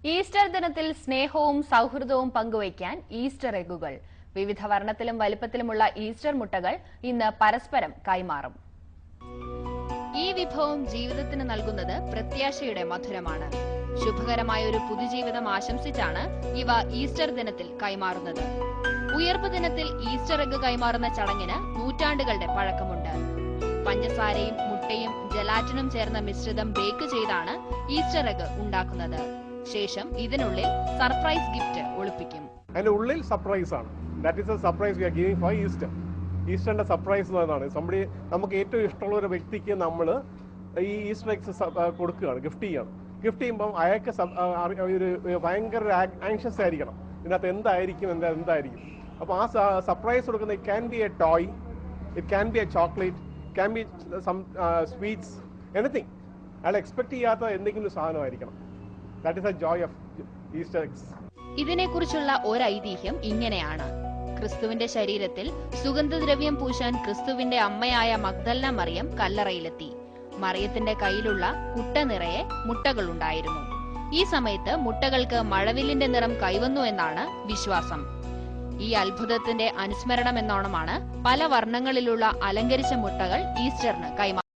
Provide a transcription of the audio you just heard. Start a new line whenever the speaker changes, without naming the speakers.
Easter ദിനത്തിൽ സ്നേഹവും സൗഹൃദവും പങ്കുവയ്ക്കാൻ ഈസ്റ്റർ എഗ്ഗുകൾ. വിവിധ വർണ്ണത്തിലും വലിപ്പത്തിലുമുള്ള ഈസ്റ്റർ മുട്ടകൾ ഇന്ന് പരസ്പരം കൈമാറും. ഈ വിഭവം ജീവിതത്തിന് നൽകുന്നത് പ്രത്യാശയുടെ മധുരമാണ്. ശുഭകരമായ ഒരു പുതുജീവിതം ആശംസിച്ചാണ് ഇവ ഈസ്റ്റർ ദിനത്തിൽ കൈമാറുന്നത്. ഉയർപ്പ് ദിനത്തിൽ ഈസ്റ്റർ എഗ്ഗ് കൈമാറുന്ന ചടങ്ങിന് നൂറ്റാണ്ടുകളുടെ പഴക്കമുണ്ട്. പഞ്ചസാരയും മുട്ടയും ജലാറ്റിനും ചേർന്ന മിശ്രിതം ബേക്ക് ചെയ്താണ് ഈസ്റ്റർ എഗ്ഗ് ഉണ്ടാക്കുന്നത്. ശേഷം ഇതിനുള്ളിൽ സർപ്രൈസ് ഗിഫ്റ്റ് ഒളിപ്പിക്കും.
അതിന്റെ ഉള്ളിൽ സർപ്രൈസ് ആണ്. That is a surprise we are giving for Easter. ഈസ്റ്ററിന്റെ സർപ്രൈസ് എന്നാണ് നമുക്ക് ഏറ്റവും ഇഷ്ടമുള്ള ഒരു വ്യക്തിക്ക് നമ്മൾ ഈ ഈസ്റ്റർ എഗ്സ് കൊടുക്കുകയാണ്, ഗിഫ്റ്റ് ചെയ്യണം. ഗിഫ്റ്റ് ചെയ്യുമ്പോൾ അയാൾക്ക് ഒരു ഭയങ്കര ആങ്ഷ്യസ് ആയിരിക്കണം, ഇതിനകത്ത് എന്തായിരിക്കും. അപ്പോൾ ആ സർപ്രൈസ് കൊടുക്കുന്ന it can be a toy, it can be a chocolate, can be some sweets, anything. അയാൾ എക്സ്പെക്ട് ചെയ്യാത്ത എന്തെങ്കിലും ഒരു സാധനമായിരിക്കണം. That is a joy of Easter eggs.
ഇതിനെക്കുറിച്ചുള്ള ഒരു ഐതിഹ്യം ഇങ്ങനെയാണ്. ക്രിസ്തുവിന്റെ ശരീരത്തിൽ സുഗന്ധദ്രവ്യം പൂശാൻ ക്രിസ്തുവിന്റെ അമ്മയായ മഗ്ദലന മറിയം കല്ലറയിലെത്തി. മറിയത്തിന്റെ കയ്യിലുള്ള കുട്ട നിറയെ മുട്ടകളുണ്ടായിരുന്നു. ഈ സമയത്ത് മുട്ടകൾക്ക് മഴവില്ലിന്റെ നിറം കൈവന്നു എന്നാണ് വിശ്വാസം. ഈ അത്ഭുതത്തിന്റെ അനുസ്മരണം എന്നോണമാണ് പല വർണ്ണങ്ങളിലുള്ള അലങ്കരിച്ച മുട്ടകൾ ഈസ്റ്ററിന് കൈമാറുന്നത്.